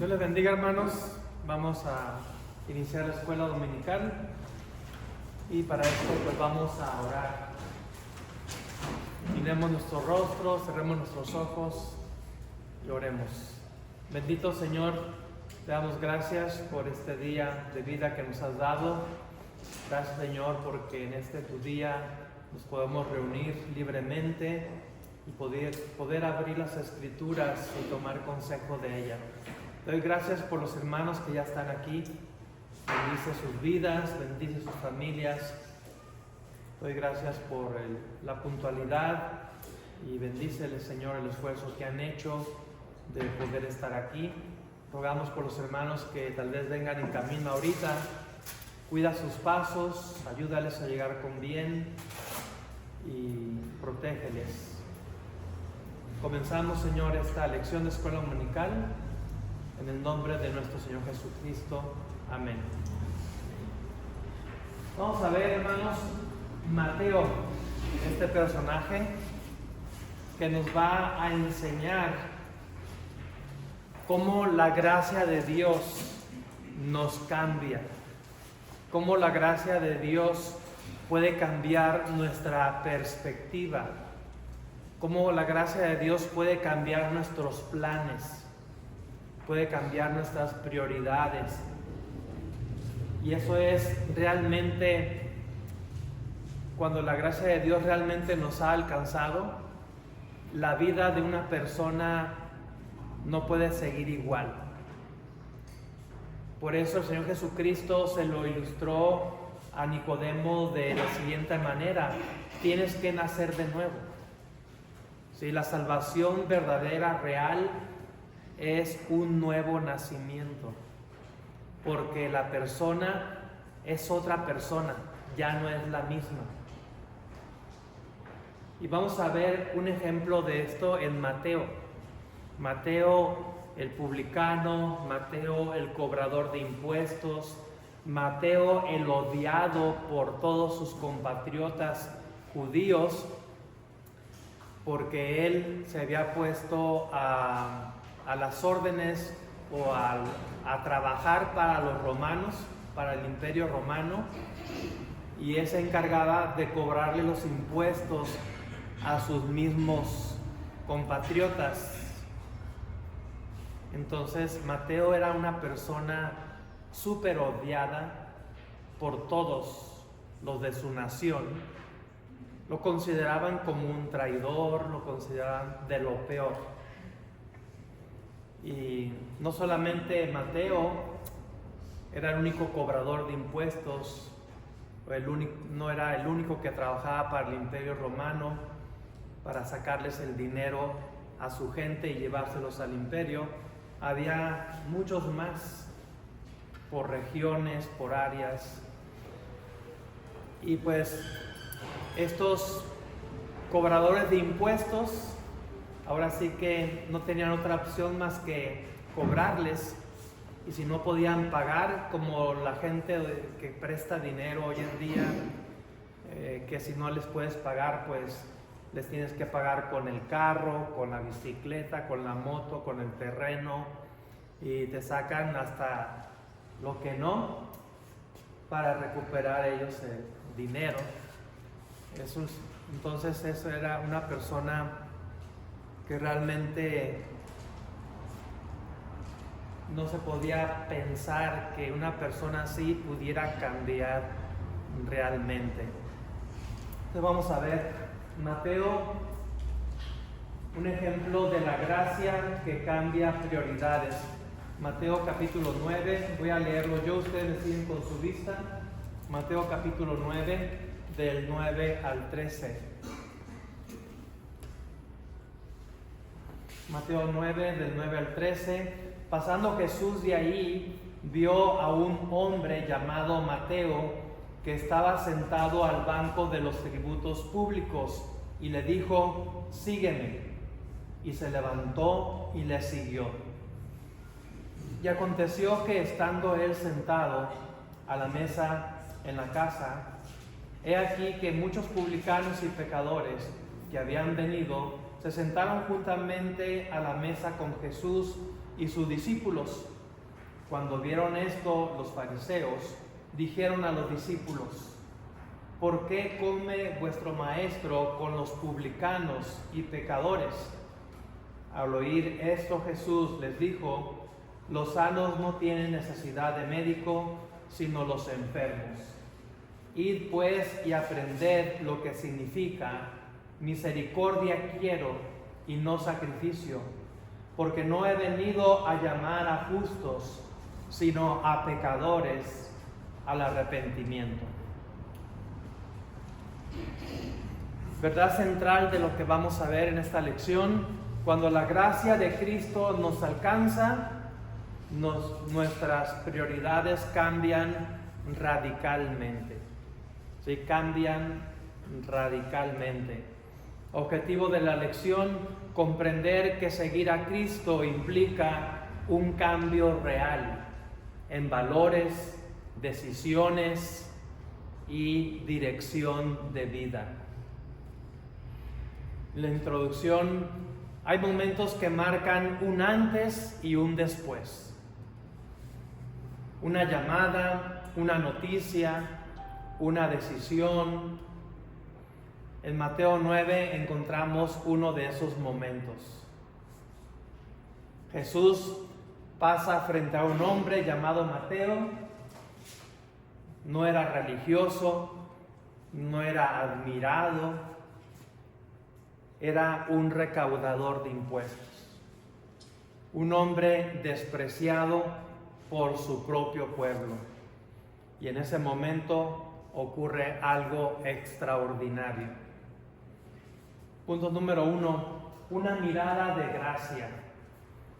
Dios les bendiga, hermanos. Vamos a iniciar la escuela dominical y para esto pues vamos a orar. Miremos nuestros rostros, cerremos nuestros ojos y oremos. Bendito Señor, te damos gracias por este día de vida que nos has dado. Gracias, Señor, porque en este tu día nos podemos reunir libremente y poder abrir las Escrituras y tomar consejo de ellas. Te doy gracias por los hermanos que ya están aquí. Bendice sus vidas, bendice sus familias. Te doy gracias por la puntualidad y bendícele, Señor, el esfuerzo que han hecho de poder estar aquí. Rogamos por los hermanos que tal vez vengan en camino ahorita. Cuida sus pasos, ayúdales a llegar con bien y protégeles. Comenzamos, Señor, esta lección de escuela dominical en el nombre de nuestro Señor Jesucristo. Amén. Vamos a ver, hermanos, Mateo, este personaje que nos va a enseñar cómo la gracia de Dios nos cambia, cómo la gracia de Dios puede cambiar nuestra perspectiva, cómo la gracia de Dios puede cambiar nuestros planes, puede cambiar nuestras prioridades. Y eso es realmente, cuando la gracia de Dios realmente nos ha alcanzado, la vida de una persona no puede seguir igual. Por eso el Señor Jesucristo se lo ilustró a Nicodemo de la siguiente manera: tienes que nacer de nuevo. ¿Sí? La salvación verdadera, real, es un nuevo nacimiento, porque la persona es otra persona, ya no es la misma. Y vamos a ver un ejemplo de esto en Mateo. Mateo el publicano, Mateo el cobrador de impuestos, Mateo el odiado por todos sus compatriotas judíos, porque él se había puesto a las órdenes o a trabajar para los romanos, para el imperio romano, y él se encargaba de cobrarle los impuestos a sus mismos compatriotas. Entonces Mateo era una persona súper odiada por todos los de su nación. Lo consideraban como un traidor, lo consideraban de lo peor. Y no solamente Mateo era el único cobrador de impuestos, no era el único que trabajaba para el imperio romano para sacarles el dinero a su gente y llevárselos al imperio. Había muchos más, por regiones, por áreas. Y pues estos cobradores de impuestos ahora sí que no tenían otra opción más que cobrarles, y si no podían pagar, como la gente que presta dinero hoy en día, que si no les puedes pagar, pues les tienes que pagar con el carro, con la bicicleta, con la moto, con el terreno, y te sacan hasta lo que no para recuperar ellos el dinero. Entonces eso era una persona que realmente no se podía pensar que una persona así pudiera cambiar realmente. Entonces vamos a ver Mateo, un ejemplo de la gracia que cambia prioridades. Mateo capítulo 9, voy a leerlo yo, ustedes me siguen con su vista. Mateo capítulo 9, del 9 al 13. Mateo 9, del 9 al 13. Pasando Jesús de ahí, vio a un hombre llamado Mateo, que estaba sentado al banco de los tributos públicos, y le dijo: sígueme. Y se levantó y le siguió. Y aconteció que, estando él sentado a la mesa en la casa, he aquí que muchos publicanos y pecadores que habían venido se sentaron juntamente a la mesa con Jesús y sus discípulos. Cuando vieron esto, los fariseos dijeron a los discípulos: ¿por qué come vuestro maestro con los publicanos y pecadores? Al oír esto, Jesús les dijo: los sanos no tienen necesidad de médico, sino los enfermos. Id pues y aprended lo que significa: misericordia quiero y no sacrificio, porque no he venido a llamar a justos, sino a pecadores al arrepentimiento. Verdad central de lo que vamos a ver en esta lección: cuando la gracia de Cristo nos alcanza, nuestras prioridades cambian radicalmente. Sí, cambian radicalmente. Objetivo de la lección: comprender que seguir a Cristo implica un cambio real en valores, decisiones y dirección de vida. La introducción: hay momentos que marcan un antes y un después. Una llamada, una noticia, una decisión. En Mateo 9 encontramos uno de esos momentos. Jesús pasa frente a un hombre llamado Mateo. No era religioso, no era admirado, era un recaudador de impuestos, un hombre despreciado por su propio pueblo. Y en ese momento ocurre algo extraordinario. Punto número 1, una mirada de gracia.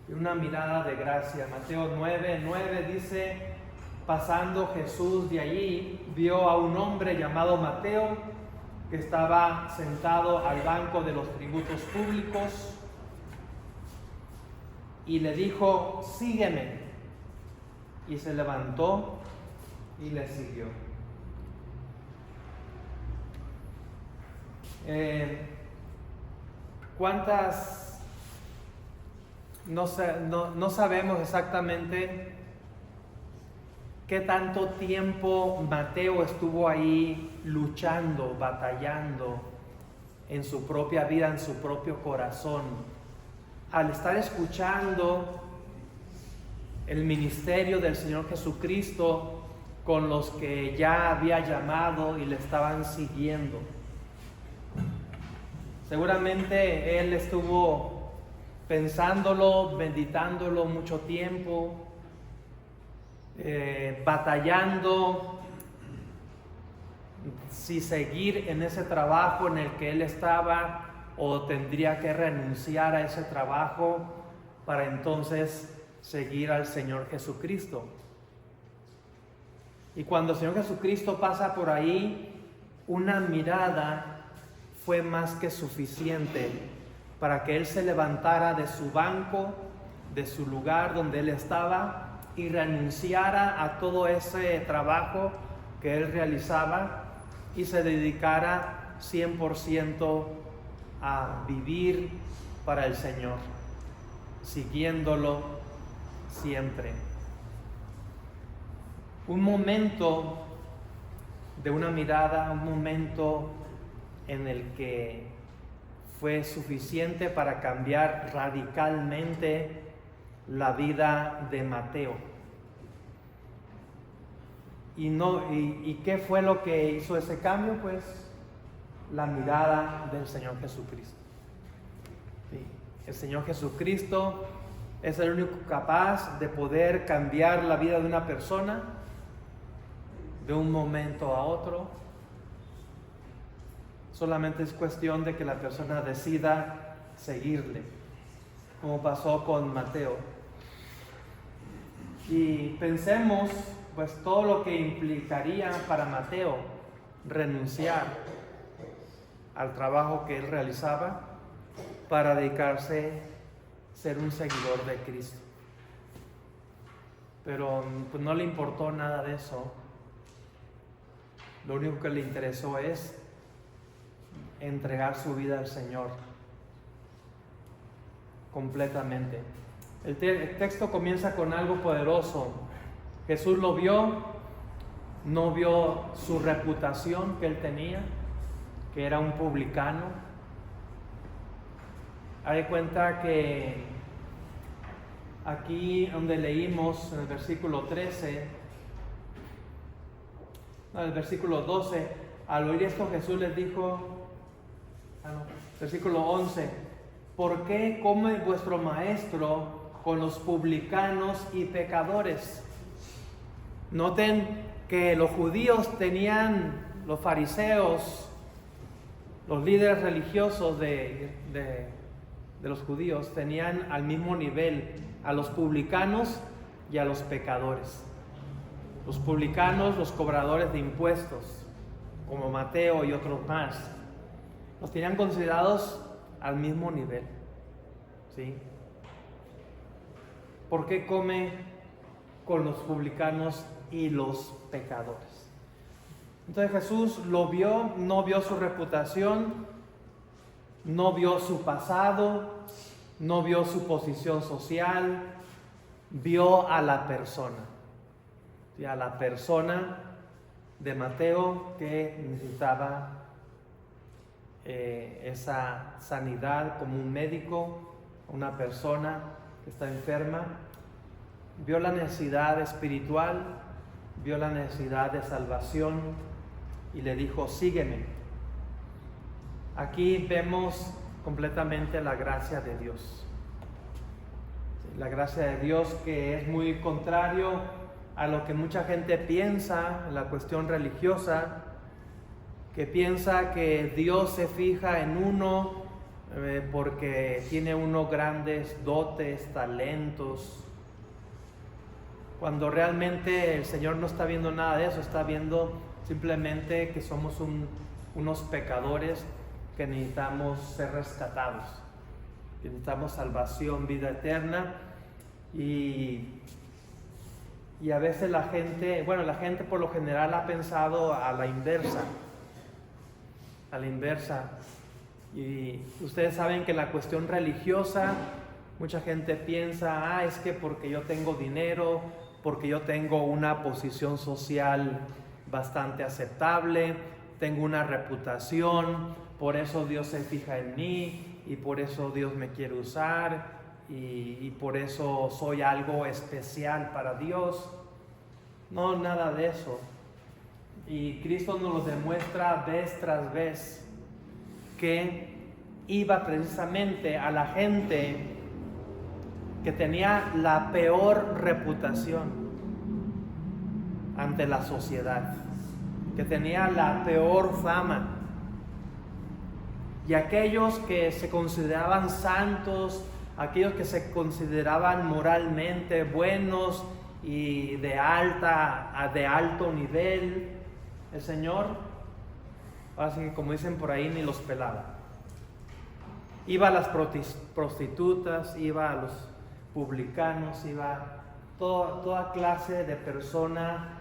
Una mirada de gracia. Mateo 9:9 dice: pasando Jesús de allí, vio a un hombre llamado Mateo, que estaba sentado al banco de los tributos públicos, y le dijo: sígueme. Y se levantó y le siguió. ¿Cuántas? No sabemos exactamente qué tanto tiempo Mateo estuvo ahí luchando, batallando en su propia vida, en su propio corazón. Al estar escuchando el ministerio del Señor Jesucristo con los que ya había llamado y le estaban siguiendo. Seguramente él estuvo pensándolo, meditándolo mucho tiempo, batallando si seguir en ese trabajo en el que él estaba o tendría que renunciar a ese trabajo para entonces seguir al Señor Jesucristo. Y cuando el Señor Jesucristo pasa por ahí, una mirada fue más que suficiente para que él se levantara de su banco, de su lugar donde él estaba, y renunciara a todo ese trabajo que él realizaba y se dedicara 100% a vivir para el Señor, siguiéndolo siempre. Un momento de una mirada, un momento en el que fue suficiente para cambiar radicalmente la vida de Mateo. ¿Y qué fue lo que hizo ese cambio? Pues la mirada del Señor Jesucristo. Sí. El Señor Jesucristo es el único capaz de poder cambiar la vida de una persona de un momento a otro. Solamente es cuestión de que la persona decida seguirle, como pasó con Mateo. Y pensemos pues todo lo que implicaría para Mateo renunciar al trabajo que él realizaba para dedicarse a ser un seguidor de Cristo. Pero pues, no le importó nada de eso. Lo único que le interesó es entregar su vida al Señor completamente. El texto comienza con algo poderoso. Jesús lo vio, no vio su reputación que él tenía, que era un publicano. Hay cuenta que aquí donde leímos en el versículo 13, el versículo 12, al oír esto Jesús les dijo, versículo 11, ¿por qué come vuestro maestro con los publicanos y pecadores? Noten que los judíos tenían, los fariseos, los líderes religiosos de los judíos, tenían al mismo nivel a los publicanos y a los pecadores. Los publicanos, los cobradores de impuestos, como Mateo y otros más, los tenían considerados al mismo nivel, ¿sí? ¿Por qué come con los publicanos y los pecadores? Entonces Jesús lo vio, no vio su reputación, no vio su pasado, no vio su posición social, vio a la persona, ¿sí? A la persona de Mateo que necesitaba esa sanidad como un médico, una persona que está enferma. Vio la necesidad espiritual, vio la necesidad de salvación y le dijo, sígueme. Aquí vemos completamente la gracia de Dios. La gracia de Dios, que es muy contrario a lo que mucha gente piensa en la cuestión religiosa, que piensa que Dios se fija en uno porque tiene uno grandes dotes, talentos, cuando realmente el Señor no está viendo nada de eso, está viendo simplemente que somos unos pecadores que necesitamos ser rescatados, que necesitamos salvación, vida eterna. Y a veces la gente por lo general ha pensado a la inversa. Y ustedes saben que la cuestión religiosa, mucha gente piensa, es que porque yo tengo dinero, porque yo tengo una posición social bastante aceptable, tengo una reputación, por eso Dios se fija en mí y por eso Dios me quiere usar y por eso soy algo especial para Dios. No, nada de eso. Y Cristo nos lo demuestra vez tras vez, que iba precisamente a la gente que tenía la peor reputación ante la sociedad, que tenía la peor fama, y aquellos que se consideraban santos, aquellos que se consideraban moralmente buenos y de alto nivel, el Señor, así que como dicen por ahí, ni los pelaba. Iba a las prostitutas, iba a los publicanos, iba toda clase de persona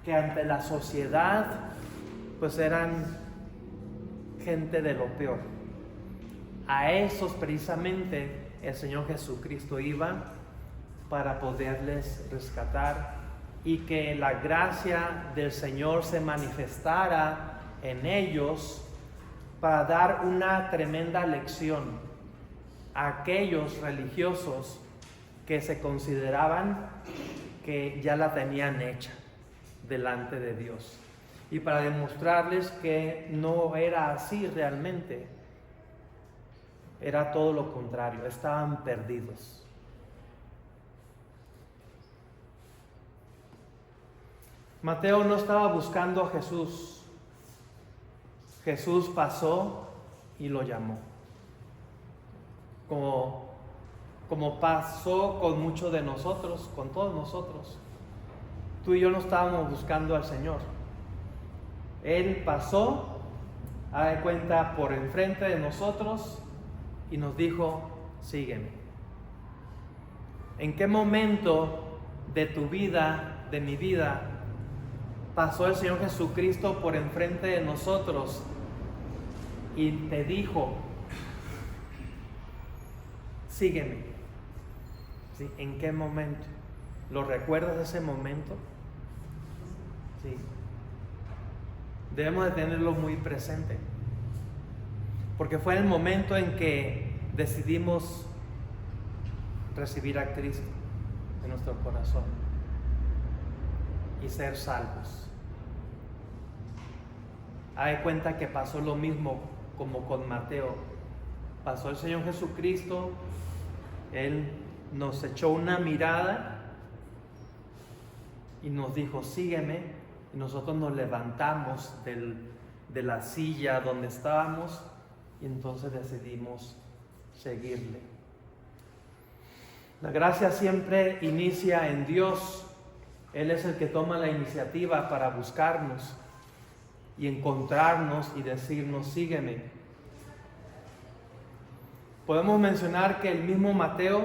que ante la sociedad pues eran gente de lo peor. A esos precisamente el Señor Jesucristo iba para poderles rescatar y que la gracia del Señor se manifestara en ellos para dar una tremenda lección a aquellos religiosos que se consideraban que ya la tenían hecha delante de Dios, y para demostrarles que no era así realmente, era todo lo contrario, estaban perdidos. Mateo no estaba buscando a Jesús. Jesús pasó y lo llamó. Como pasó con muchos de nosotros, con todos nosotros. Tú y yo no estábamos buscando al Señor. Él pasó, a de cuenta, por enfrente de nosotros y nos dijo, sígueme. ¿En qué momento de tu vida, de mi vida, pasó el Señor Jesucristo por enfrente de nosotros y te dijo, sígueme? ¿Sí? ¿En qué momento? ¿Lo recuerdas ese momento? Sí. Debemos de tenerlo muy presente, porque fue el momento en que decidimos recibir a Cristo en nuestro corazón y ser salvos. Haz de cuenta que pasó lo mismo como con Mateo. Pasó el Señor Jesucristo, Él nos echó una mirada y nos dijo, sígueme, y nosotros nos levantamos de la silla donde estábamos y entonces decidimos seguirle. La gracia siempre inicia en Dios. Él es el que toma la iniciativa para buscarnos y encontrarnos y decirnos, sígueme. Podemos mencionar que el mismo Mateo,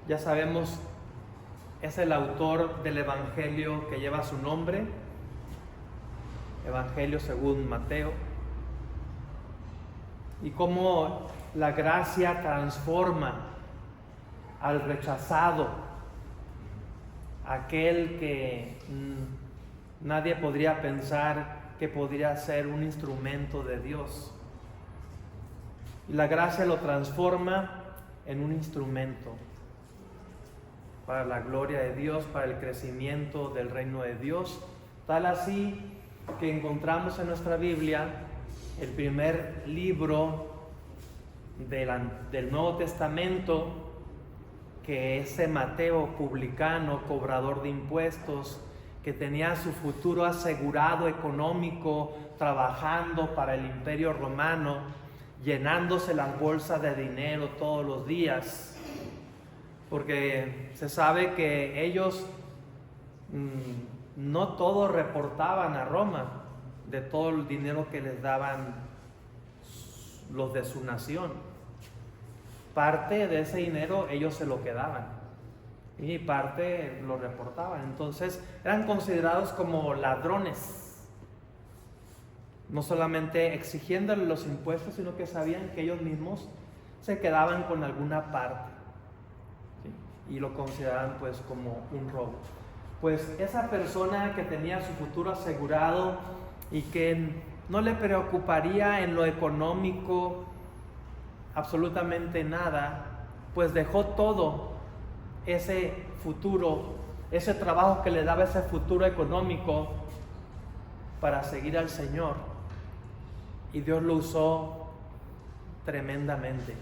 ya sabemos, es el autor del Evangelio que lleva su nombre, Evangelio según Mateo, y cómo la gracia transforma al rechazado, aquel que nadie podría pensar que podría ser un instrumento de Dios. Y la gracia lo transforma en un instrumento para la gloria de Dios, para el crecimiento del reino de Dios, tal así que encontramos en nuestra Biblia el primer libro del Nuevo Testamento, que ese Mateo, publicano, cobrador de impuestos, que tenía su futuro asegurado económico, trabajando para el Imperio Romano, llenándose las bolsas de dinero todos los días, porque se sabe que ellos no todos reportaban a Roma de todo el dinero que les daban los de su nación. Parte de ese dinero ellos se lo quedaban y parte lo reportaban. Entonces eran considerados como ladrones, no solamente exigiéndole los impuestos, sino que sabían que ellos mismos se quedaban con alguna parte, ¿sí? Y lo consideraban pues como un robo. Pues esa persona que tenía su futuro asegurado y que no le preocuparía en lo económico absolutamente nada, pues dejó todo ese futuro, ese trabajo que le daba ese futuro económico para seguir al Señor, y Dios lo usó tremendamente,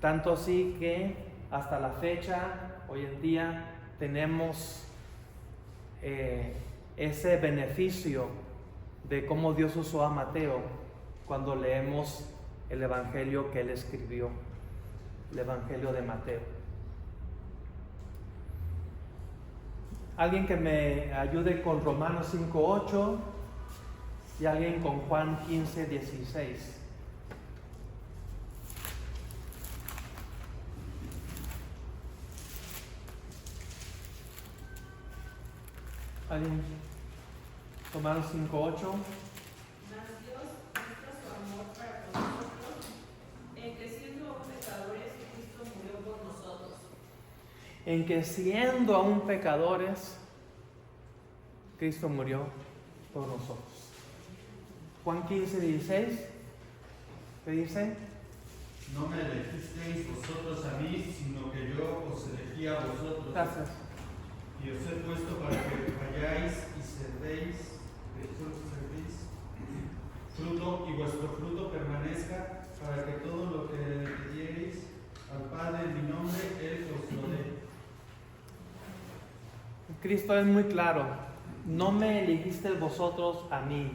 tanto así que hasta la fecha, hoy en día, tenemos ese beneficio de cómo Dios usó a Mateo cuando leemos el Evangelio que él escribió, el Evangelio de Mateo. Alguien que me ayude con Romanos 5:8 y alguien con Juan 15:16. ¿Alguien? Romanos 5:8. En que siendo aún pecadores, Cristo murió por nosotros. Juan 15:16, ¿qué dice? No me elegisteis vosotros a mí, sino que yo os elegí a vosotros. Gracias. Y os he puesto para que vayáis y servéis fruto, y vuestro fruto permanezca, para que todo lo que pidiereis al Padre en mi nombre, Él os lo dé. Cristo es muy claro: no me elegisteis vosotros a mí,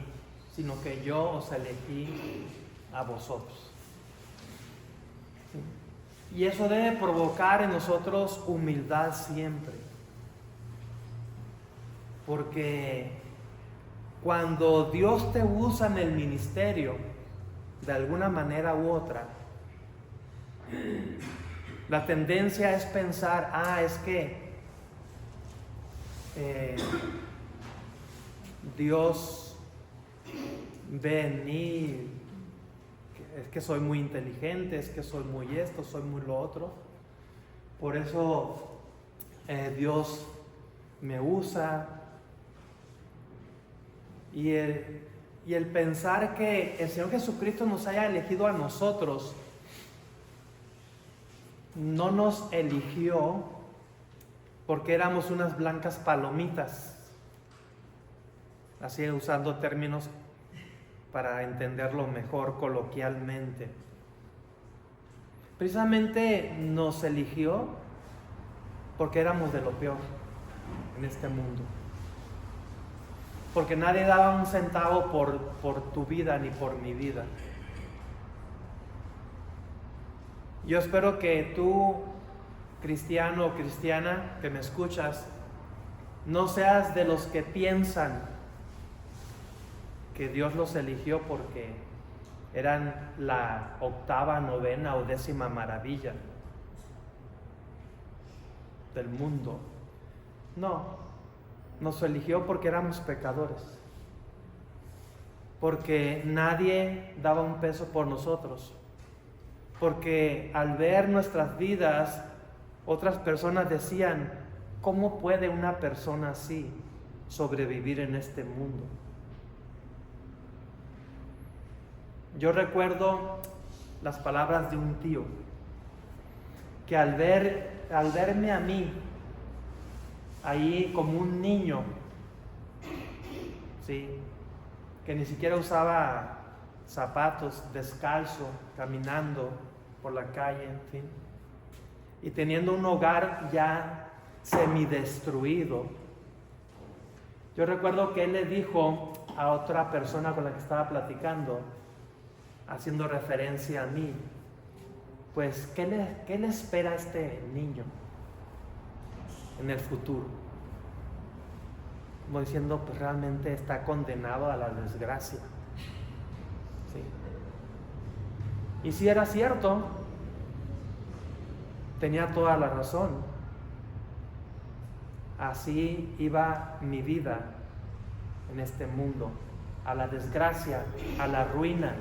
sino que yo os elegí a vosotros. Y eso debe provocar en nosotros humildad siempre, porque cuando Dios te usa en el ministerio, de alguna manera u otra, la tendencia es pensar, es que Dios ve en mí, es que soy muy inteligente, es que soy muy esto, soy muy lo otro. Por eso Dios me usa. Y el pensar que el Señor Jesucristo nos haya elegido a nosotros, no nos eligió porque éramos unas blancas palomitas, así usando términos para entenderlo mejor coloquialmente. Precisamente nos eligió porque éramos de lo peor en este mundo. Porque nadie daba un centavo por tu vida ni por mi vida. Yo espero que tú, cristiano o cristiana que me escuchas, no seas de los que piensan que Dios los eligió porque eran la octava, novena o décima maravilla del mundo. No. Nos eligió porque éramos pecadores, porque nadie daba un peso por nosotros, porque al ver nuestras vidas, otras personas decían, ¿cómo puede una persona así sobrevivir en este mundo? Yo recuerdo las palabras de un tío, que al verme a mí, ahí como un niño, ¿sí?, que ni siquiera usaba zapatos, descalzo, caminando por la calle, en fin, y teniendo un hogar ya semidestruido. Yo recuerdo que él le dijo a otra persona con la que estaba platicando, haciendo referencia a mí, pues, ¿qué le espera a este niño en el futuro? Como diciendo, pues realmente está condenado a la desgracia. ¿Sí? Y si era cierto, tenía toda la razón. Así iba mi vida en este mundo, a la desgracia, a la ruina.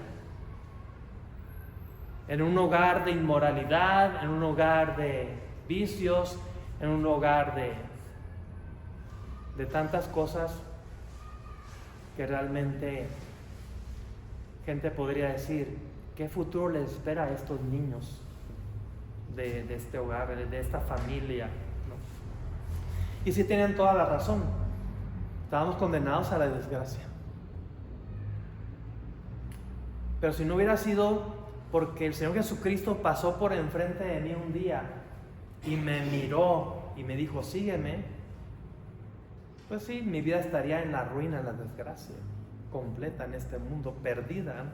En un hogar de inmoralidad, en un hogar de vicios, en un hogar de tantas cosas que realmente gente podría decir, ¿qué futuro les espera a estos niños de este hogar, de esta familia? ¿No? Y sí tienen toda la razón, estábamos condenados a la desgracia. Pero si no hubiera sido porque el Señor Jesucristo pasó por enfrente de mí un día y me miró y me dijo, sígueme, pues sí, mi vida estaría en la ruina, en la desgracia, completa en este mundo, perdida.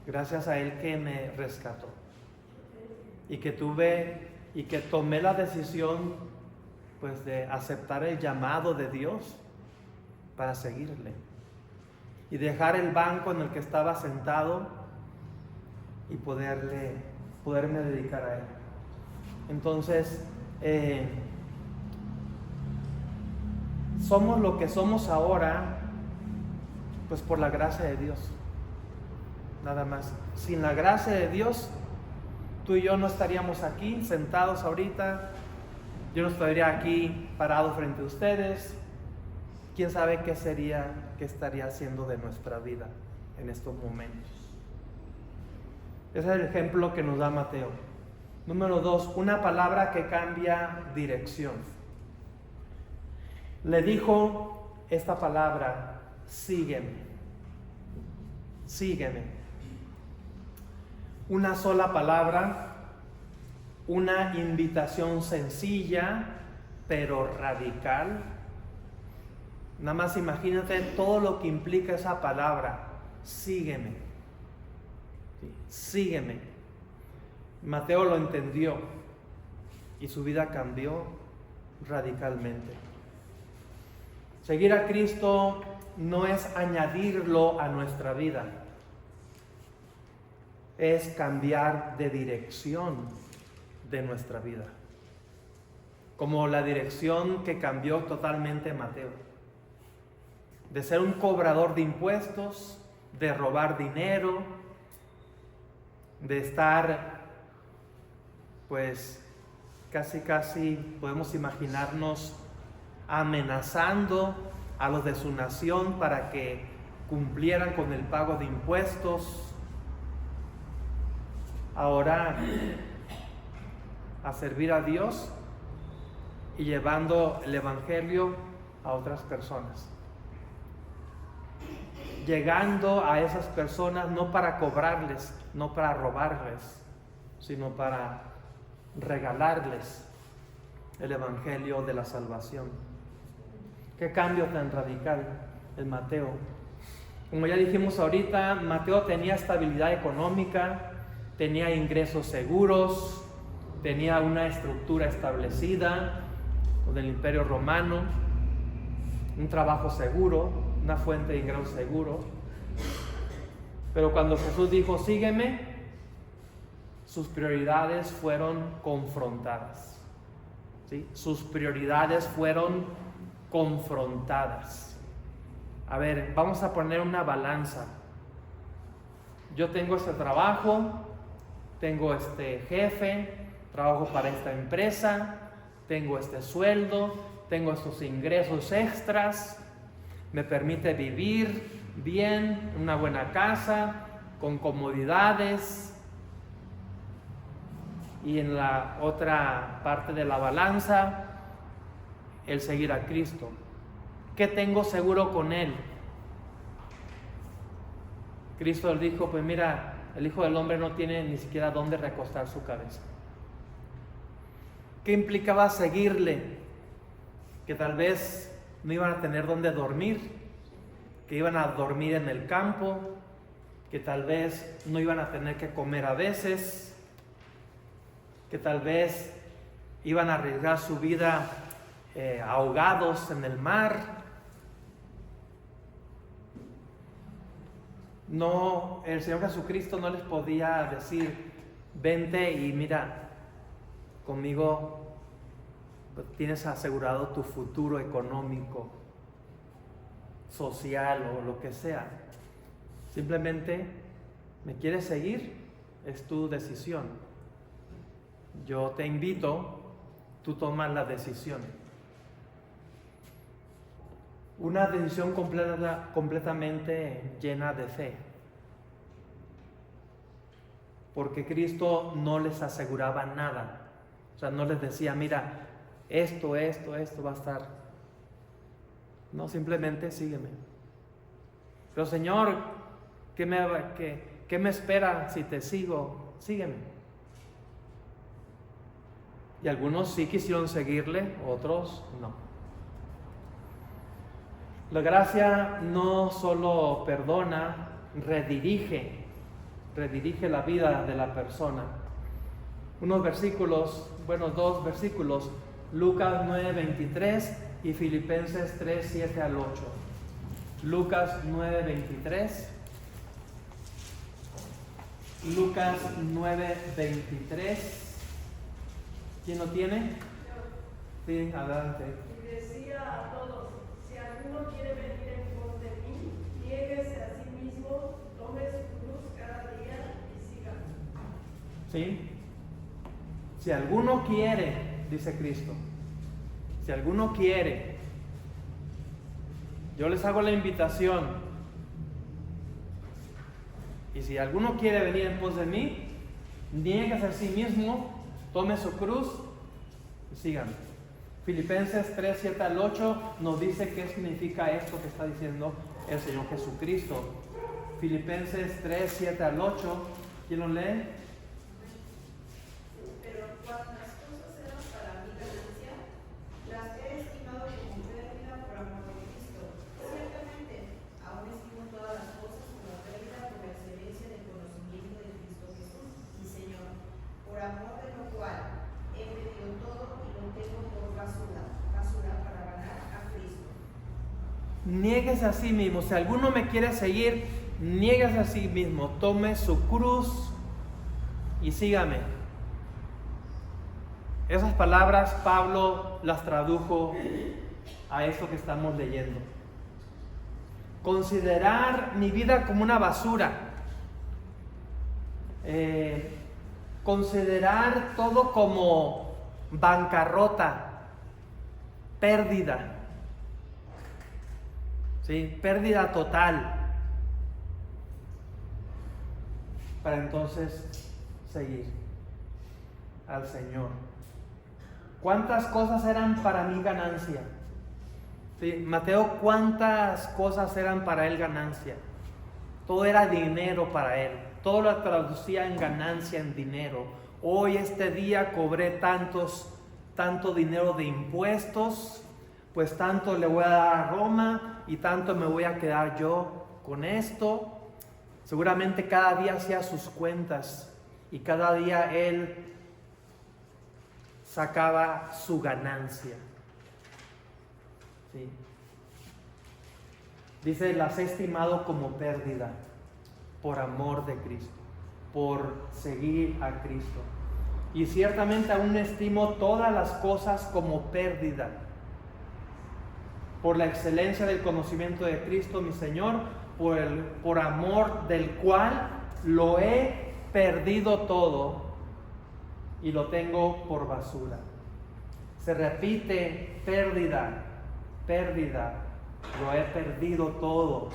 Gracias a Él que me rescató y que tomé la decisión, pues, de aceptar el llamado de Dios para seguirle y dejar el banco en el que estaba sentado y poderme dedicar a Él. Entonces, somos lo que somos ahora, pues por la gracia de Dios, nada más. Sin la gracia de Dios, tú y yo no estaríamos aquí sentados ahorita, yo no estaría aquí parado frente a ustedes. Quién sabe qué estaría haciendo de nuestra vida en estos momentos. Ese es el ejemplo que nos da Mateo. Número 2, una palabra que cambia dirección. Le dijo esta palabra, sígueme, sígueme. Una sola palabra, una invitación sencilla, pero radical. Nada más imagínate todo lo que implica esa palabra, sígueme, ¿sí? Sígueme. Mateo lo entendió y su vida cambió radicalmente. Seguir a Cristo no es añadirlo a nuestra vida, es cambiar de dirección de nuestra vida, como la dirección que cambió totalmente Mateo, de ser un cobrador de impuestos, de robar dinero, de estar pues casi podemos imaginarnos amenazando a los de su nación para que cumplieran con el pago de impuestos, a orar, a servir a Dios y llevando el Evangelio a otras personas. Llegando a esas personas no para cobrarles, no para robarles, sino para regalarles el Evangelio de la salvación. Qué cambio tan radical en Mateo. Como ya dijimos ahorita, Mateo tenía estabilidad económica, tenía ingresos seguros, tenía una estructura establecida con el Imperio Romano, un trabajo seguro, una fuente de ingresos seguro. Pero cuando Jesús dijo, sígueme, sus prioridades fueron confrontadas. ¿Sí? Sus prioridades fueron confrontadas. A ver, vamos a poner una balanza. Yo tengo este trabajo, tengo este jefe, trabajo para esta empresa, tengo este sueldo, tengo estos ingresos extras, me permite vivir bien, en una buena casa, con comodidades. Y en la otra parte de la balanza, el seguir a Cristo. ¿Qué tengo seguro con Él? Cristo le dijo, pues mira, el Hijo del Hombre no tiene ni siquiera dónde recostar su cabeza. ¿Qué implicaba seguirle? Que tal vez no iban a tener dónde dormir, que iban a dormir en el campo, que tal vez no iban a tener que comer a veces, que tal vez iban a arriesgar su vida ahogados en el mar. No, el Señor Jesucristo no les podía decir, vente y mira, conmigo tienes asegurado tu futuro económico, social o lo que sea. Simplemente, ¿me quieres seguir? Es tu decisión. Yo te invito, tú tomas la decisión. Una decisión completamente llena de fe. Porque Cristo no les aseguraba nada. O sea, no les decía, mira, esto va a estar. No, simplemente sígueme. Pero Señor, ¿qué me espera si te sigo? Sígueme. Y algunos sí quisieron seguirle, otros no. La gracia no solo perdona, redirige la vida de la persona. Unos versículos, dos versículos, Lucas 9:23 y Filipenses 3:7 al 8. Lucas 9:23. Lucas 9:23. ¿Quién lo tiene? Sí, adelante. Y decía a todos, si alguno quiere venir en pos de mí, niéguese a sí mismo, tome su cruz cada día y sígame. ¿Sí? Si alguno quiere, dice Cristo, si alguno quiere, yo les hago la invitación. Y si alguno quiere venir en pos de mí, niéguese a sí mismo, tome su cruz y síganme. Filipenses 3:7 al 8 nos dice qué significa esto que está diciendo el Señor Jesucristo. Filipenses 3:7 al 8, ¿quién lo lee? Pero cuantas cosas eran para mi ganancia, las he estimado como pérdida por amor de Cristo. Ciertamente, aún estimo todas las cosas como pérdida por la excelencia del conocimiento de Cristo Jesús, mi Señor, por amor de lo cual he perdido todo y lo tengo por basura para ganar a Cristo. Niéguese a sí mismo. Si alguno me quiere seguir, niéguese a sí mismo, tome su cruz y sígame. Esas palabras Pablo las tradujo a esto que estamos leyendo. Considerar mi vida como una basura. considerar todo como bancarrota, pérdida, ¿sí? Pérdida total, para entonces seguir al Señor. ¿Cuántas cosas eran para mí ganancia? ¿Sí? Mateo, ¿cuántas cosas eran para él ganancia? Todo era dinero para él. Todo lo traducía en ganancia, en dinero. Hoy, este día, cobré tanto dinero de impuestos, pues tanto le voy a dar a Roma y tanto me voy a quedar yo con esto. Seguramente cada día hacía sus cuentas y cada día él sacaba su ganancia. ¿Sí? Dice, las he estimado como pérdida por amor de Cristo, por seguir a Cristo. Y ciertamente aún estimo todas las cosas como pérdida por la excelencia del conocimiento de Cristo mi Señor, por amor del cual lo he perdido todo y lo tengo por basura. Se repite, pérdida, lo he perdido todo.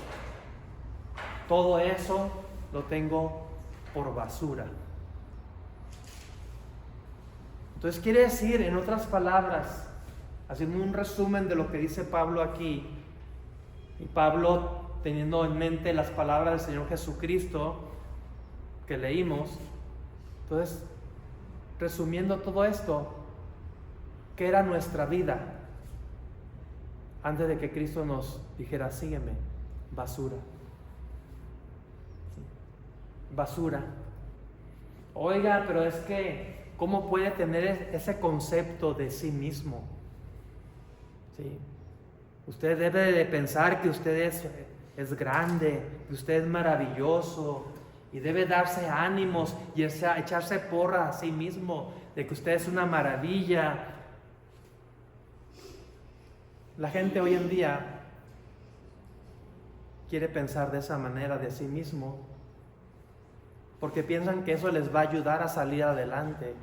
Todo eso lo tengo por basura. Entonces quiere decir, en otras palabras, haciendo un resumen de lo que dice Pablo aquí, y Pablo teniendo en mente las palabras del Señor Jesucristo que leímos, entonces, resumiendo todo esto, ¿qué era nuestra vida antes de que Cristo nos dijera, sígueme? Basura. Basura. Oiga, pero es que, ¿cómo puede tener ese concepto de sí mismo? ¿Sí? Usted debe de pensar que usted es grande, que usted es maravilloso, y debe darse ánimos y echarse porra a sí mismo de que usted es una maravilla. La gente hoy en día quiere pensar de esa manera de sí mismo porque piensan que eso les va a ayudar a salir adelante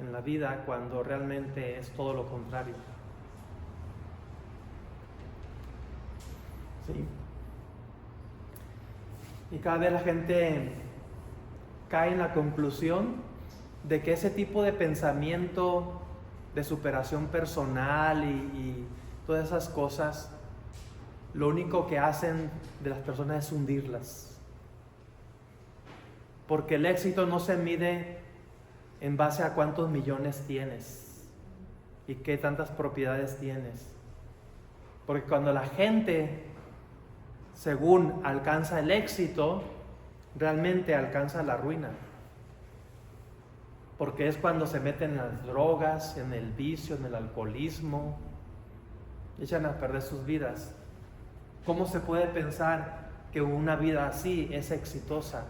en la vida, cuando realmente es todo lo contrario. ¿Sí? Y cada vez la gente cae en la conclusión de que ese tipo de pensamiento de superación personal y todas esas cosas, lo único que hacen de las personas es hundirlas. Porque el éxito no se mide en base a cuántos millones tienes y qué tantas propiedades tienes. Porque cuando la gente, según alcanza el éxito, realmente alcanza la ruina. Porque es cuando se meten en las drogas, en el vicio, en el alcoholismo, echan a perder sus vidas. ¿Cómo se puede pensar que una vida así es exitosa?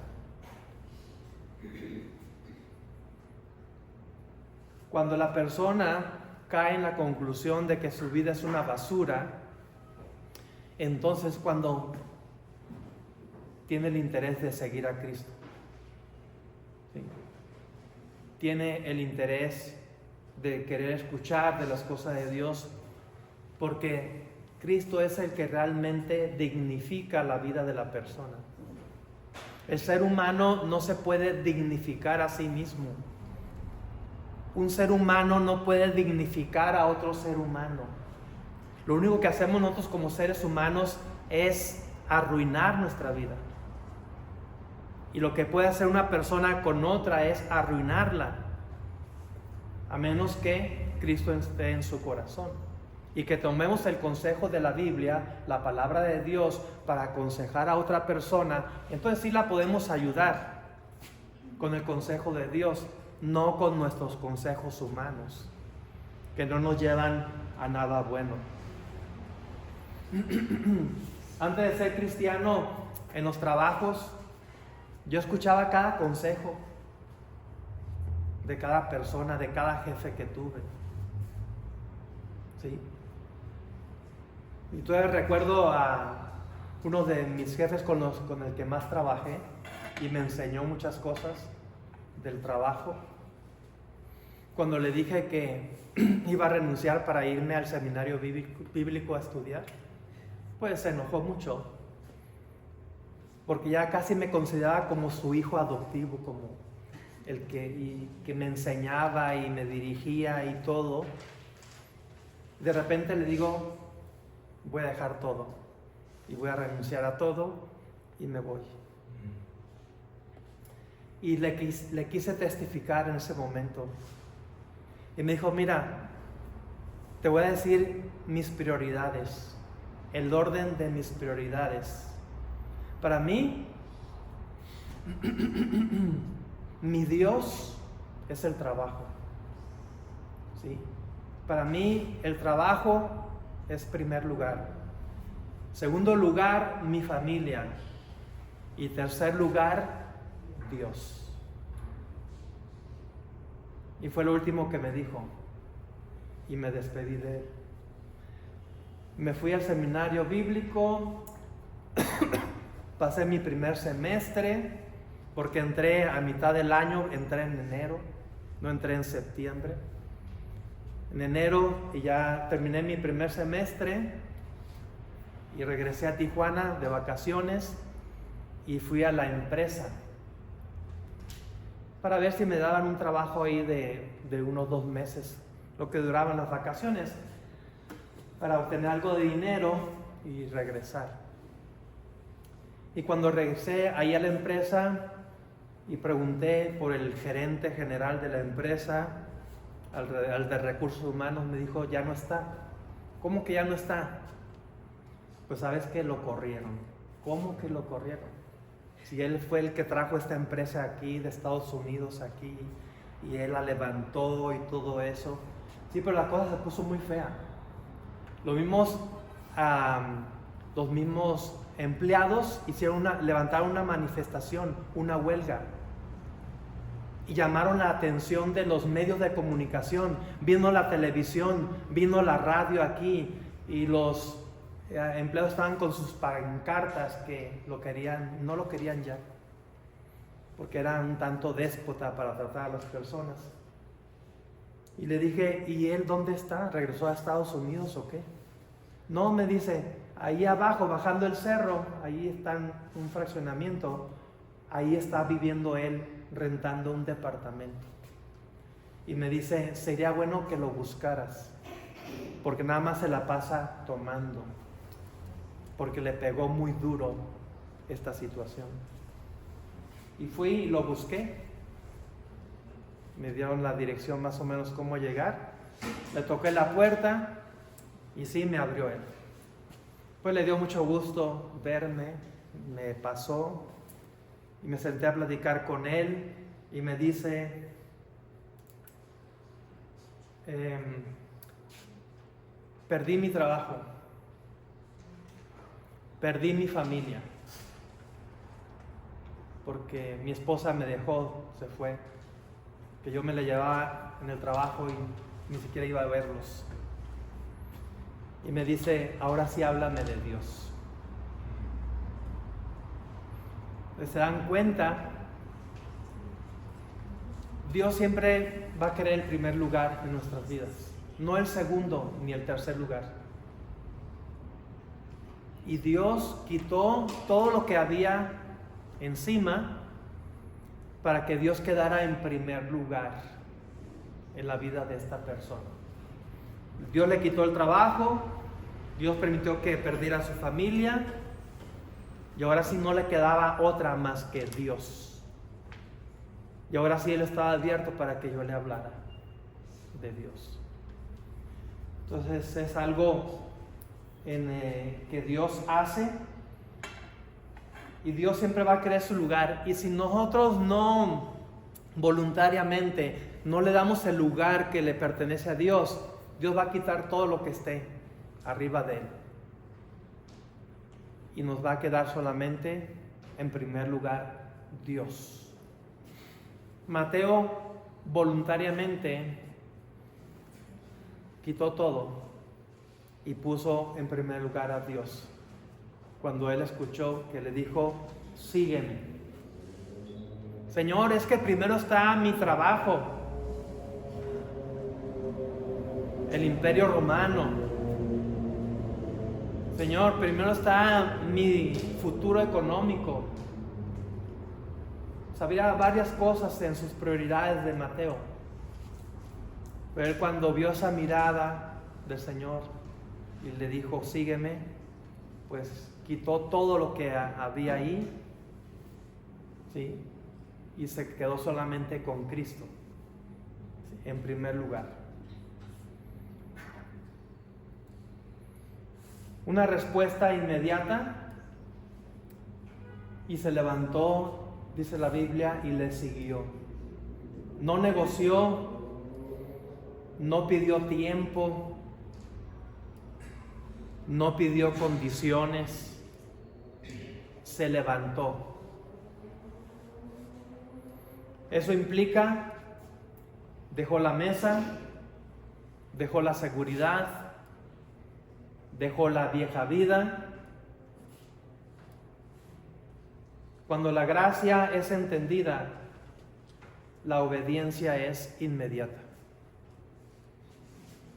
Cuando la persona cae en la conclusión de que su vida es una basura, entonces cuando tiene el interés de seguir a Cristo, ¿sí? Tiene el interés de querer escuchar de las cosas de Dios, porque Cristo es el que realmente dignifica la vida de la persona. El ser humano no se puede dignificar a sí mismo. Un ser humano no puede dignificar a otro ser humano. Lo único que hacemos nosotros como seres humanos es arruinar nuestra vida. Y lo que puede hacer una persona con otra es arruinarla, a menos que Cristo esté en su corazón. Y que tomemos el consejo de la Biblia, la palabra de Dios, para aconsejar a otra persona. Entonces sí la podemos ayudar con el consejo de Dios, no con nuestros consejos humanos, que no nos llevan a nada bueno. Antes de ser cristiano, en los trabajos, yo escuchaba cada consejo de cada persona, de cada jefe que tuve. ¿Sí? Y todavía recuerdo a uno de mis jefes con el que más trabajé y me enseñó muchas cosas del trabajo. cuando le dije que iba a renunciar para irme al seminario bíblico a estudiar, pues se enojó mucho, porque ya casi me consideraba como su hijo adoptivo, como el que me enseñaba y me dirigía y todo. De repente le digo, voy a dejar todo y voy a renunciar a todo y me voy. Y le quise testificar en ese momento. Y me dijo, mira, te voy a decir mis prioridades, el orden de mis prioridades. Para mí, mi Dios es el trabajo. ¿Sí? Para mí, el trabajo es primer lugar. Segundo lugar, mi familia. Y tercer lugar, Dios. Y fue lo último que me dijo. Y me despedí de él. Me fui al seminario bíblico. Pasé mi primer semestre, porque entré a mitad del año, entré en enero, no entré en septiembre. En enero y ya terminé mi primer semestre y regresé a Tijuana de vacaciones y fui a la empresa para ver si me daban un trabajo ahí de unos 2 meses, lo que duraban las vacaciones, para obtener algo de dinero y regresar. Y cuando regresé ahí a la empresa y pregunté por el gerente general de la empresa, al de recursos humanos, me dijo, ya no está. ¿Cómo que ya no está? Pues sabes que lo corrieron. ¿Cómo que lo corrieron? Si él fue el que trajo esta empresa aquí, de Estados Unidos aquí, y él la levantó y todo eso. Sí, pero la cosa se puso muy fea. Los mismos empleados levantaron una manifestación, una huelga, y llamaron la atención de los medios de comunicación. Vino la televisión, vino la radio aquí, y los empleados estaban con sus pancartas que no lo querían ya, porque era un tanto déspota para tratar a las personas. Y le dije, ¿y él dónde está? ¿Regresó a Estados Unidos o qué? No, me dice, ahí abajo, bajando el cerro, ahí está un fraccionamiento, ahí está viviendo él, rentando un departamento. Y me dice, sería bueno que lo buscaras, porque nada más se la pasa tomando, porque le pegó muy duro esta situación. Y fui y lo busqué. Me dieron la dirección más o menos cómo llegar. Le toqué la puerta y sí, me abrió él. Pues le dio mucho gusto verme, me pasó y me senté a platicar con él y me dice, perdí mi trabajo, perdí mi familia, porque mi esposa me dejó, se fue, que yo me la llevaba en el trabajo y ni siquiera iba a verlos. Y me dice, ahora sí háblame de Dios. ¿Se dan cuenta? Dios siempre va a querer el primer lugar en nuestras vidas, no el segundo ni el tercer lugar. Y Dios quitó todo lo que había encima para que Dios quedara en primer lugar en la vida de esta persona. Dios le quitó el trabajo, Dios permitió que perdiera su familia, y ahora sí no le quedaba otra más que Dios. Y ahora sí Él estaba abierto para que yo le hablara de Dios. Entonces es algo que Dios hace, y Dios siempre va a querer su lugar. Y si nosotros no voluntariamente no le damos el lugar que le pertenece a Dios, Dios va a quitar todo lo que esté arriba de Él. Y nos va a quedar solamente en primer lugar Dios. Mateo voluntariamente quitó todo y puso en primer lugar a Dios. Cuando él escuchó que le dijo, sígueme. Señor, es que primero está mi trabajo. el imperio romano. Señor, primero está mi futuro económico. Sabía varias cosas en sus prioridades de Mateo. Pero él, cuando vio esa mirada del Señor y le dijo, sígueme, pues quitó todo lo que había ahí, ¿sí? Y se quedó solamente con Cristo, ¿sí? En primer lugar. Una respuesta inmediata, y se levantó, dice la Biblia, y le siguió. No negoció, no pidió tiempo, no pidió condiciones, se levantó. Eso implica, dejó la mesa, dejó la seguridad, dejó la vieja vida. Cuando la gracia es entendida, la obediencia es inmediata.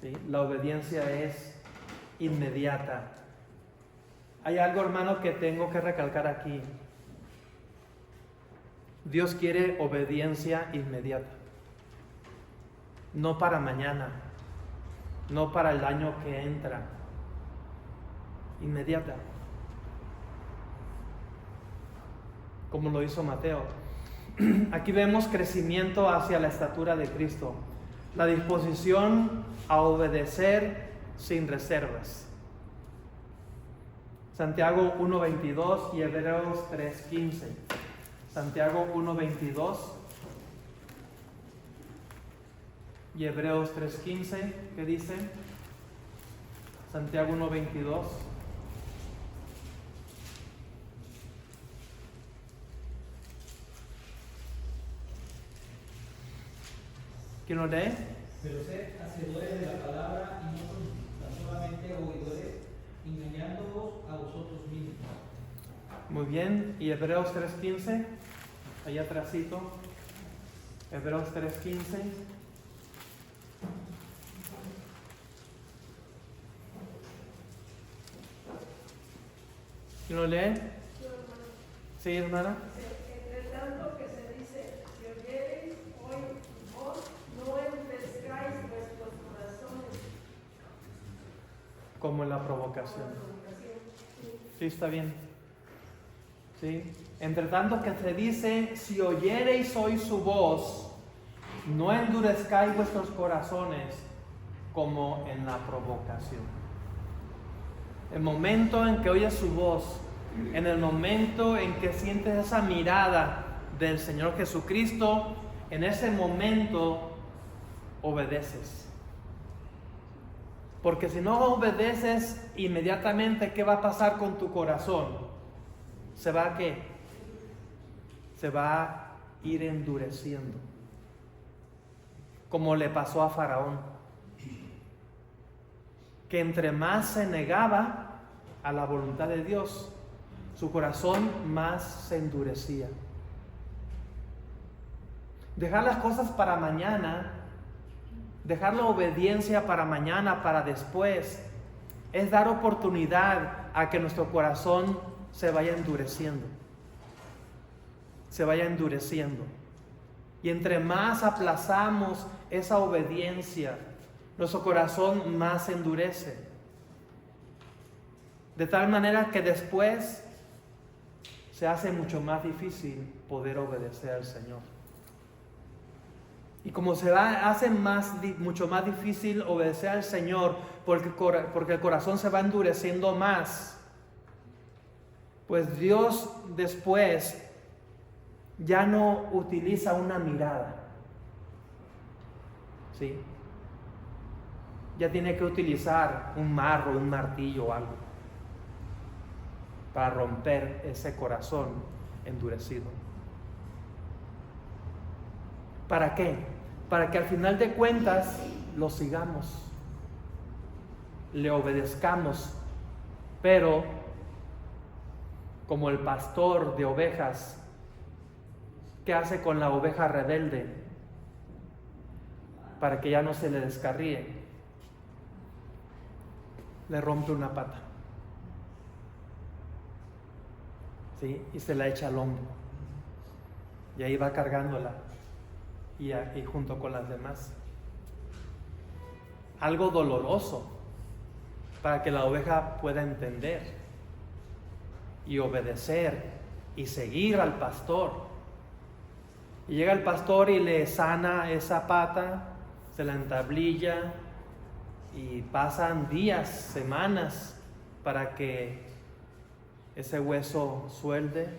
¿Sí? La obediencia es inmediata. Hay algo, hermano, que tengo que recalcar aquí. Dios quiere obediencia inmediata. No para mañana, no para el año que entra. Inmediata. Como lo hizo Mateo. Aquí vemos crecimiento hacia la estatura de Cristo. La disposición a obedecer sin reservas. Santiago 1:22 y Hebreos 3:15. Santiago 1:22 y Hebreos 3:15, ¿qué dice? Santiago 1:22. ¿Quién lo lee? Pero sed hacedores de la palabra y no tan solamente oidores, engañándoos a vosotros mismos. Muy bien, y Hebreos 3:15, allá atrásito, Hebreos 3:15. ¿Quién lo lee? Sí, hermana. Entre tanto que se dice, si oyereis hoy vos, no endurezcáis vuestros corazones. Como en la provocación. Sí, está bien. Sí. Entre tanto que se dice, si oyereis hoy su voz, no endurezcáis vuestros corazones como en la provocación. El momento en que oyes su voz, en el momento en que sientes esa mirada del Señor Jesucristo, en ese momento obedeces. Porque si no obedeces inmediatamente, ¿qué va a pasar con tu corazón? ¿Se va a qué? Se va a ir endureciendo. Como le pasó a Faraón, que entre más se negaba a la voluntad de Dios, su corazón más se endurecía. Dejar las cosas para mañana, dejar la obediencia para mañana, para después, es dar oportunidad a que nuestro corazón se vaya endureciendo. Se vaya endureciendo. Y entre más aplazamos esa obediencia, nuestro corazón más se endurece. De tal manera que después se hace mucho más difícil poder obedecer al Señor. Y como se hace mucho más difícil obedecer al Señor, porque el corazón se va endureciendo más, pues Dios después ya no utiliza una mirada. ¿Sí? Ya tiene que utilizar un marro, un martillo o algo para romper ese corazón endurecido. ¿Para qué? Para que al final de cuentas lo sigamos, le obedezcamos, pero como el pastor de ovejas, ¿qué hace con la oveja rebelde? Para que ya no se le descarríe. le rompe una pata. ¿Sí? Y se la echa al hombro. Y ahí va cargándola. Y junto con las demás. Algo doloroso para que la oveja pueda entender y obedecer y seguir al pastor. Y llega el pastor y le sana esa pata, se la entablilla y pasan días, semanas para que ese hueso suelde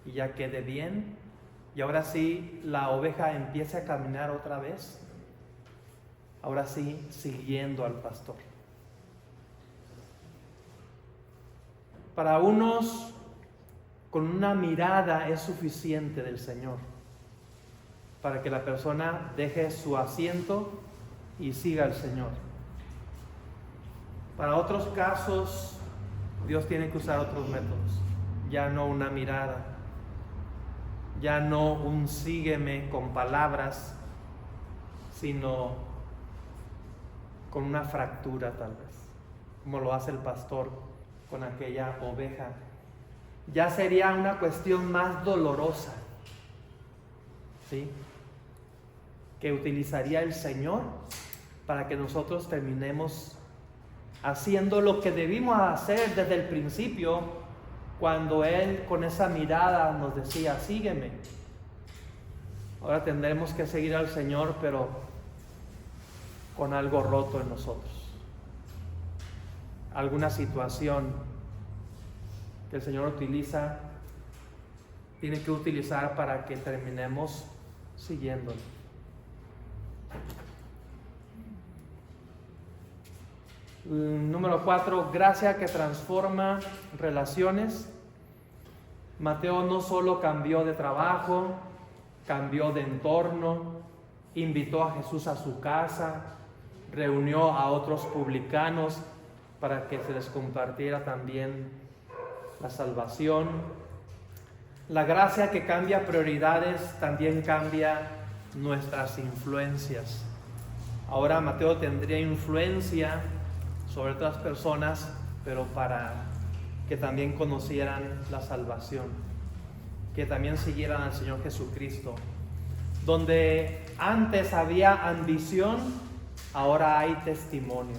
y ya quede bien. Y ahora sí la oveja empieza a caminar otra vez. Ahora sí, siguiendo al pastor. Para unos, con una mirada es suficiente del Señor para que la persona deje su asiento y siga al Señor. Para otros casos, Dios tiene que usar otros métodos. Ya no una mirada, ya no un sígueme con palabras, sino con una fractura tal vez, como lo hace el pastor con aquella oveja. Ya sería una cuestión más dolorosa, ¿sí?, que utilizaría el Señor para que nosotros terminemos haciendo lo que debimos hacer desde el principio, cuando Él con esa mirada nos decía, sígueme. Ahora tendremos que seguir al Señor, pero con algo roto en nosotros, alguna situación que el Señor utiliza, tiene que utilizar para que terminemos siguiéndolo. Número 4, gracia que transforma relaciones. Mateo no solo cambió de trabajo, cambió de entorno, invitó a Jesús a su casa, reunió a otros publicanos para que se les compartiera también la salvación. La gracia que cambia prioridades también cambia nuestras influencias. Ahora Mateo tendría influencia sobre otras personas, pero para que también conocieran la salvación, que también siguieran al Señor Jesucristo. Donde antes había ambición, ahora hay testimonio.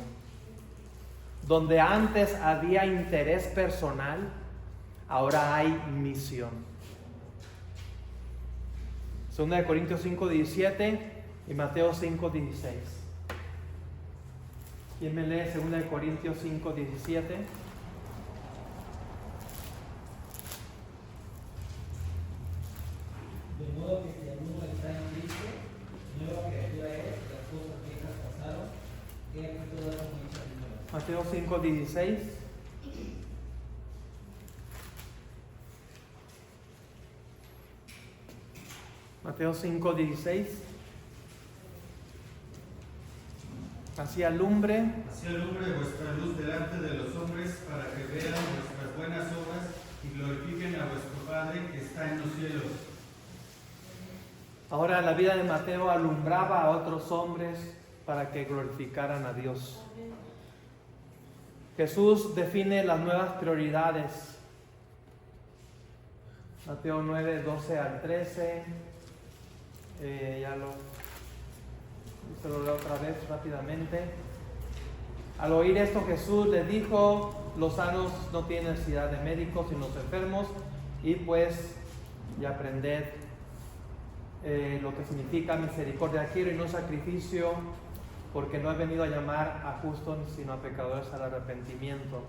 Donde antes había interés personal, ahora hay misión. 2 Corintios 5:17 y Mateo 5:16. ¿Quién me lee 2 Corintios 5:17? De modo que si alguno está en Cristo, nueva criatura es, las cosas viejas pasaron, y aquí todas son hechas nuevas. Mateo 5:16. Mateo 5:16. Así alumbre vuestra luz delante de los hombres, para que vean vuestras buenas obras y glorifiquen a vuestro Padre que está en los cielos. Ahora la vida de Mateo alumbraba a otros hombres para que glorificaran a Dios. Jesús define las nuevas prioridades. Mateo 9:12 al 13. Se lo leo otra vez rápidamente. Al oír esto, Jesús les dijo: los sanos no tienen necesidad de médicos, sino los enfermos. Y pues, y aprended lo que significa misericordia quiero y no sacrificio, porque no he venido a llamar a justos, sino a pecadores al arrepentimiento.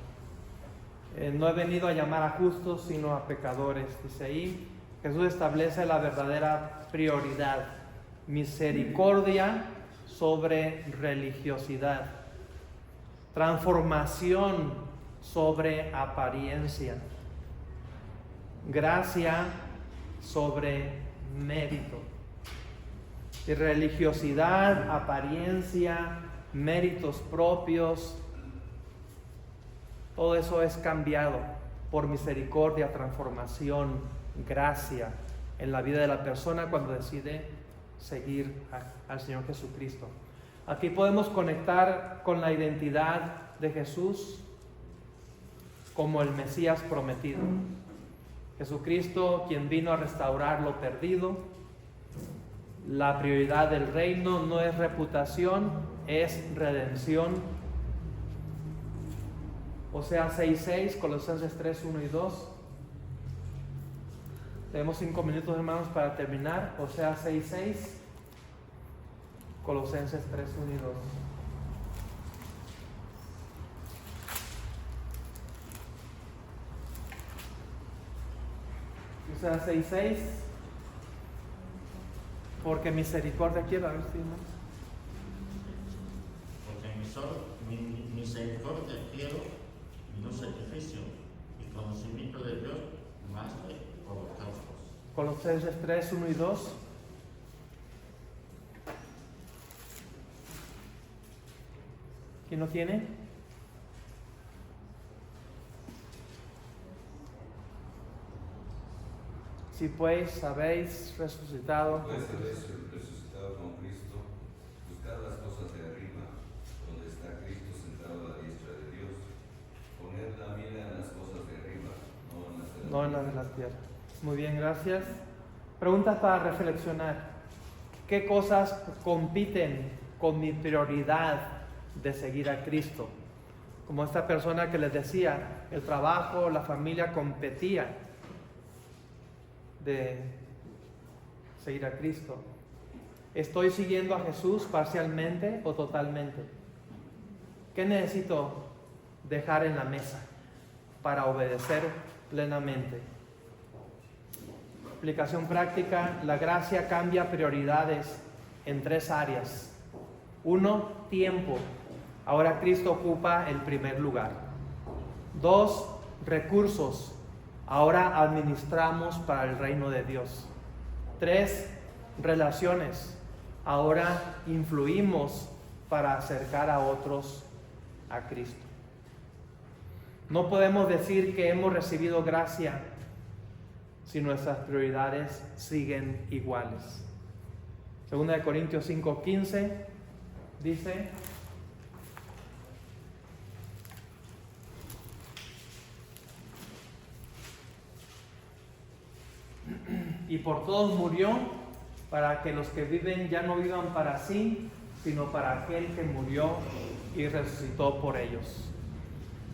No he venido a llamar a justos, sino a pecadores. Dice ahí, Jesús establece la verdadera prioridad: misericordia sobre religiosidad, transformación sobre apariencia, gracia sobre mérito. Y religiosidad, apariencia, méritos propios, todo eso es cambiado por misericordia, transformación, gracia en la vida de la persona cuando decide seguir al Señor Jesucristo. Aquí podemos conectar con la identidad de Jesús como el Mesías prometido. Jesucristo, quien vino a restaurar lo perdido. La prioridad del reino no es reputación, es redención. Oseas 6:6, Colosenses 3:1 y 2. Tenemos 5 minutos, hermanos, para terminar. Oseas 6:6, Colosenses 3:1 y 2. Oseas 6:6. Porque misericordia quiero, a ver si no. Porque misericordia quiero y no sacrificio, y conocimiento de Dios más de holocaustos. Colosenses 3:1 y 2. ¿Quién lo tiene? Si pues habéis resucitado, Pues habéis resucitado con Cristo, buscad las cosas de arriba, donde está Cristo sentado a la diestra de Dios. Poned la mira en las cosas de arriba, no en las de la tierra. Muy bien, gracias. Preguntas para reflexionar. ¿Qué cosas compiten con mi prioridad de seguir a Cristo? Como esta persona que les decía, el trabajo, la familia competía de seguir a Cristo. ¿Estoy siguiendo a Jesús parcialmente o totalmente? ¿Qué necesito dejar en la mesa para obedecer plenamente? Aplicación práctica: la gracia cambia prioridades en 3 áreas. 1, tiempo. Ahora Cristo ocupa el primer lugar. 2, recursos. Ahora administramos para el reino de Dios. 3, relaciones. Ahora influimos para acercar a otros a Cristo. No podemos decir que hemos recibido gracia si nuestras prioridades siguen iguales. 2 Corintios 5:15 dice: y por todos murió, para que los que viven ya no vivan para sí, sino para aquel que murió y resucitó por ellos.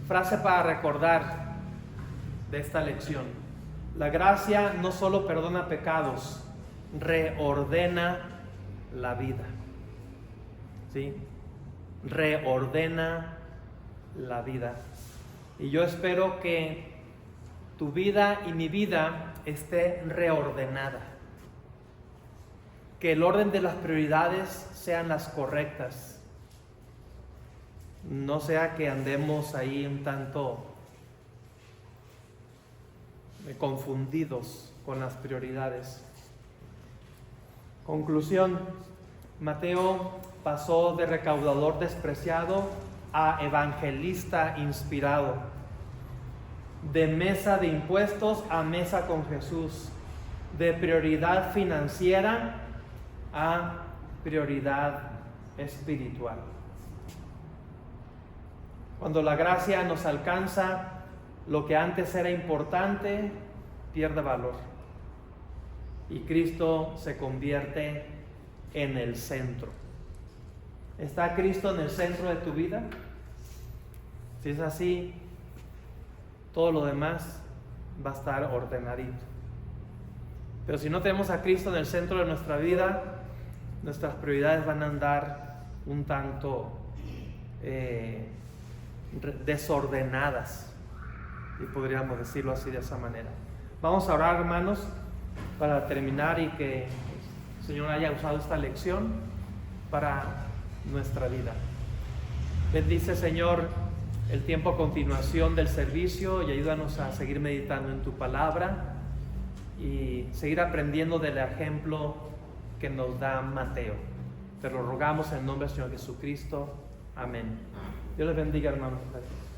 Frase para recordar de esta lección: la gracia no solo perdona pecados, reordena la vida. ¿Sí? Reordena la vida. Y yo espero que tu vida y mi vida esté reordenada. Que el orden de las prioridades sean las correctas. No sea que andemos ahí un tanto confundidos con las prioridades. Conclusión: Mateo pasó de recaudador despreciado a evangelista inspirado, de mesa de impuestos a mesa con Jesús, de prioridad financiera a prioridad espiritual. Cuando la gracia nos alcanza, lo que antes era importante pierde valor y Cristo se convierte en el centro. ¿Está Cristo en el centro de tu vida? Si es así, todo lo demás va a estar ordenadito. Pero si no tenemos a Cristo en el centro de nuestra vida, nuestras prioridades van a andar un tanto desordenadas, y podríamos decirlo así, de esa manera. Vamos a orar, hermanos, para terminar y que el Señor haya usado esta lección para nuestra vida. Bendice, Señor, el tiempo a continuación del servicio y ayúdanos a seguir meditando en tu palabra y seguir aprendiendo del ejemplo que nos da Mateo. Te lo rogamos en el nombre del Señor Jesucristo. Amén. Dios les bendiga, hermanos. Gracias.